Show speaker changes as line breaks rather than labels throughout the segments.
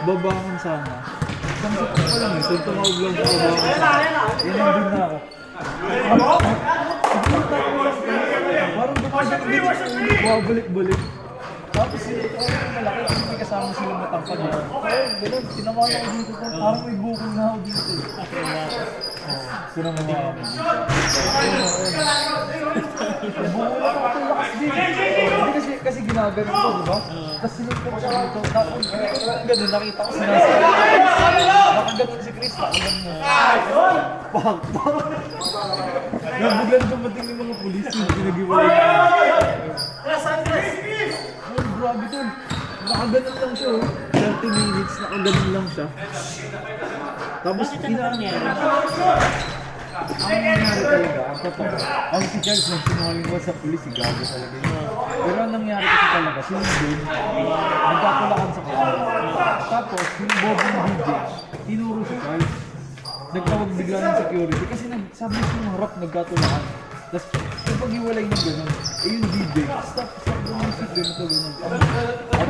Babangon sana. Isang sakit pa lang eh. So tumawag lang sa babangon. Yan ang din na ako. Parang bumabalik-balik. Tapos malaki kasi may kasama silang matangkad na. Ganun, tinamaan ako dito. Parang may bukol na ako dito. Sinang mga ako dito. Bukol ako ito lakas din. Kasi ginaganon ko, diba? Tapos sinipot siya dito. Tapos ganun, nakita ko sinasaya. Nakaganon si Chris. Nakaganon mo. Pak! Nabuglan dumating yung mga pulis. Pinagiwalay ko. Grabe tol. Nakaganon lang siya. 30 minutes, nakaganon lang siya. Tapos ang nangyari talaga, ang totoo, ang si Charles nung sinungaling ko sa pulis, si Gago talaga yun. Pero ang nangyari kasi talaga, sila doon, nagkatulakan sa kanya. Tapos, yung Bobong DJ, tinuro si Charles. Nagtawag bigla ng security kasi sabi ng harap nagkatulakan. Tapos, pag-iwalay ng gano'n, yung DJ, stop the music, ganito.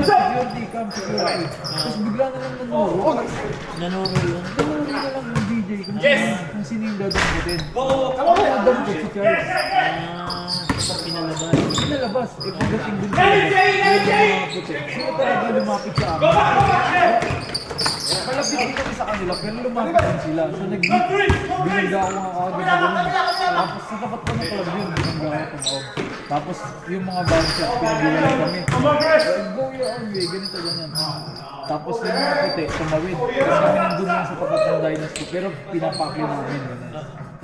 Security, security. Tapos bigla na lang nanuro. Nanuro yun? Nanuro na lang yung DJ kung sino yung dadamputin. Dadambut si Charles. Pinalabas. Pagdating dun sa mga puti. Sino talaga lumapit sa amin? Malapit din kami sa kanila, pero lumapit din sila. So binangga ako nga kagad na gano'n. Tapos sa tapat ko na club yun, binangga ako tumawag. Tapos yung mga bouncer, pinagiwalay kami. Go your own way, ganito ganyan. Tapos yung mga puti, tumawid. Kasi kami nandun lang sa tapat ng Dynasty, pero pinapakyo namin.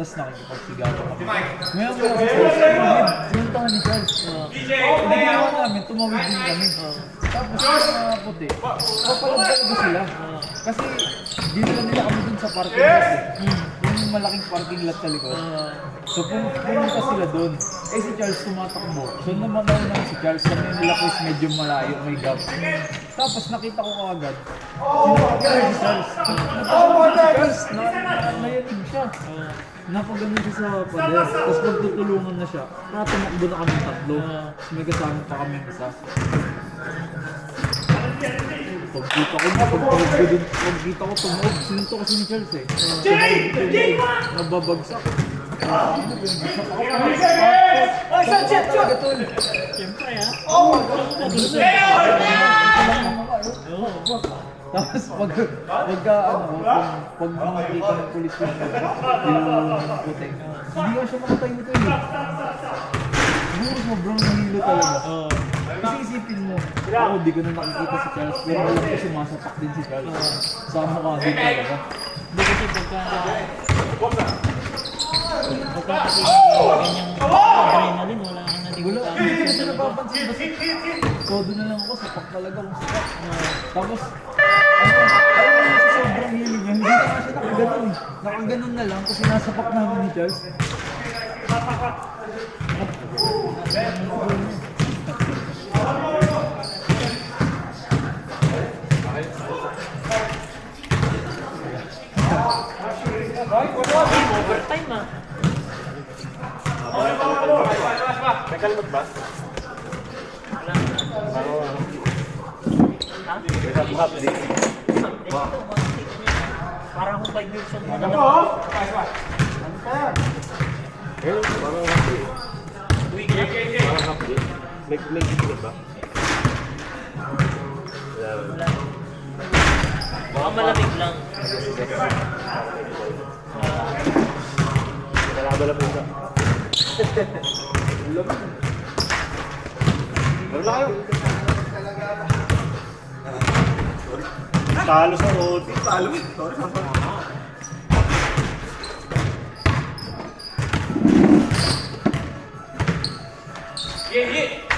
Tapos nakikipagsigaw kami. Ngayon ko kasi sinuntahan ni Charles. Pinagawa namin, tumawid din kami. Tapos yung mga puti, papalag talaga sila. Kasi dinala nila kami dun sa parking lot yung malaking parking lot sa likod. So pumunta sila dun. Eh si Charles tumatakbo. So namanaw lang si Charles kami nila Chris medyo malayo, may gap. Tapos nakita ko kaagad. Sinakagay si Charles. Charles, nayanig siya. Napaganon siya sa pader. Tapos pagtutulungan na siya, tumakbo na kami tatlo. Tapos may kasama pa kami isa. Pagkita ko tumawag, sinunto kasi ni Charles eh. Nababagsak.
Siyempre ha?
Tapos pag makikita ng pulis yung puti, hindi nga siya makatay nito eh. Siguro sobrang nahilo talaga. Kasi isipin mo, ako di ko na nakikita si Charles, pero alam ko sumasapak din si Charles. Sama ka din talaga.
Hindi kasi pagka kasi ganyang adrenaline, wala kang
Wala, hindi ko na napapansin. Todo na lang ako, sapak talaga kung sapak. Tapos, sobrang hilo niya, hindi na siya nakaganon eh. Nakaganon na lang kasi nasapak namin ni Charles.
overtime ah.
May kalmat ba?
Wala.
half day.
Parang kung 5 years old mo na.
Ayun, parang half day.
Uwi ka na.
Parang half day. Nag-ticket ba?
Wala. Baka malamig lang.
Kalaba na po siya. Wala kayo. Talo sa OT. Talo. Sorry,
Yeah.